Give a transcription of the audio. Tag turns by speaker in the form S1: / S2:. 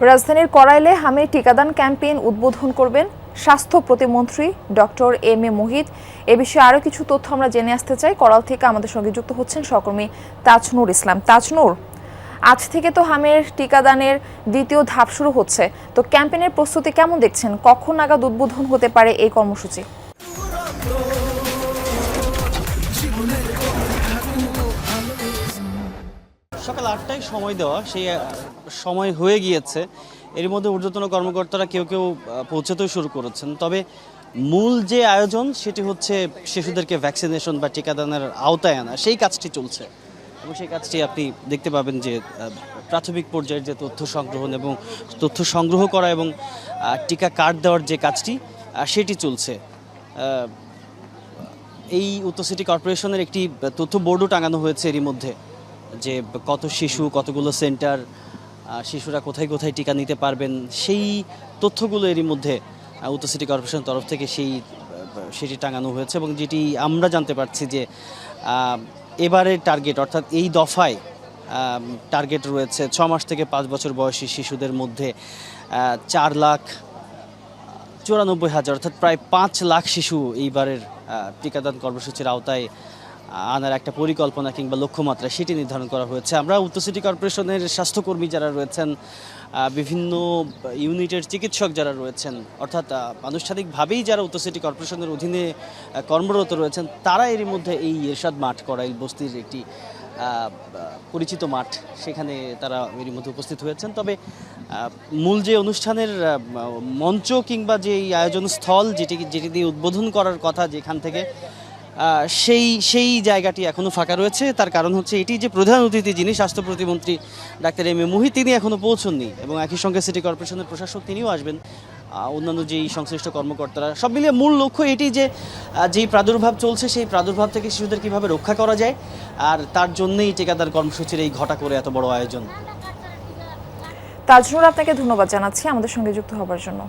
S1: রাজধানীর কড়াইলে হামির টিকাদান ক্যাম্পেইন উদ্বোধন করবেন স্বাস্থ্য প্রতিমন্ত্রী ডক্টর এম এ মুহিত। এ বিষয়ে আরও কিছু তথ্য আমরা জেনে আসতে চাই। করাল থেকে আমাদের সঙ্গে যুক্ত হচ্ছেন সহকর্মী তাজনুর ইসলাম। তাজনুর, আজ থেকে তো হামির টিকাদানের দ্বিতীয় ধাপ শুরু হচ্ছে, তো ক্যাম্পেইনের প্রস্তুতি কেমন দেখছেন? কখন নাগাদ উদ্বোধন হতে পারে এই কর্মসূচি?
S2: সকাল ৮টায় সময় দেওয়া, সেই সময় হয়ে গিয়েছে। এর মধ্যে ঊর্ধ্বতন কর্মকর্তারা কেউ কেউ পৌঁছাতেও শুরু করেছেন। তবে মূল যে আয়োজন সেটি হচ্ছে শিশুদেরকে ভ্যাকসিনেশন বা টিকাদানের আওতায় আনা, সেই কাজটি চলছে। এবং সেই কাজটি আপনি দেখতে পাবেন যে প্রাথমিক পর্যায়ের যে তথ্য সংগ্রহণ এবং তথ্য সংগ্রহ করা এবং টিকা কার্ড দেওয়ার যে কাজটি সেটি চলছে। এই উত্তর সিটি কর্পোরেশনের একটি তথ্য বোর্ডও টাঙানো হয়েছে এরই মধ্যে, যে কত শিশু, কতগুলো সেন্টার, শিশুরা কোথায় কোথায় টিকা নিতে পারবেন, সেই তথ্যগুলো এরই মধ্যে উত্তর সিটি কর্পোরেশন তরফ থেকে সেটি টাঙানো হয়েছে। এবং যেটি আমরা জানতে পারছি যে এবারের টার্গেট, অর্থাৎ এই দফায় টার্গেট রয়েছে 6 মাস থেকে 5 বছর বয়সী শিশুদের মধ্যে 4,94,000 অর্থাৎ প্রায় 5 লাখ শিশু এইবারের টিকাদান কর্মসূচির আওতায় আনার একটা পরিকল্পনা কিংবা লক্ষ্যমাত্রা সেটি নির্ধারণ করা হয়েছে। আমরা উত্তর সিটি কর্পোরেশনের স্বাস্থ্যকর্মী যারা রয়েছেন, বিভিন্ন ইউনিটের চিকিৎসক যারা রয়েছেন, অর্থাৎ আনুষ্ঠানিকভাবেই যারা উত্তর সিটি কর্পোরেশনের অধীনে কর্মরত রয়েছেন, তারা এরই মধ্যে এই এরশাদ মাঠ, কড়াইল বস্তির একটি পরিচিত মাঠ, সেখানে তারা এরই মধ্যে উপস্থিত হয়েছেন। তবে মূল যে অনুষ্ঠানের মঞ্চ কিংবা যে আয়োজন স্থল যেটি দিয়ে উদ্বোধন করার কথা, যেখান থেকে সেই জায়গাটি এখনও ফাঁকা রয়েছে। তার কারণ হচ্ছে এটি যে প্রধান অতিথি যিনি স্বাস্থ্য প্রতিমন্ত্রী ডাক্তার এম এ মুহিত, তিনি এখনও পৌঁছননি। এবং একই সঙ্গে সিটি কর্পোরেশনের প্রশাসক তিনিও আসবেন, অন্যান্য যেই সংশ্লিষ্ট কর্মকর্তারা। সব মিলিয়ে মূল লক্ষ্য এটি যে যেই প্রাদুর্ভাব চলছে, সেই প্রাদুর্ভাব থেকে শিশুদের কীভাবে রক্ষা করা যায়, আর তার জন্যই টিকাদান কর্মসূচির এই ঘটা করে এত বড় আয়োজন।
S1: তাজনুর, আপনাকে ধন্যবাদ জানাচ্ছি আমাদের সঙ্গে যুক্ত হবার জন্য।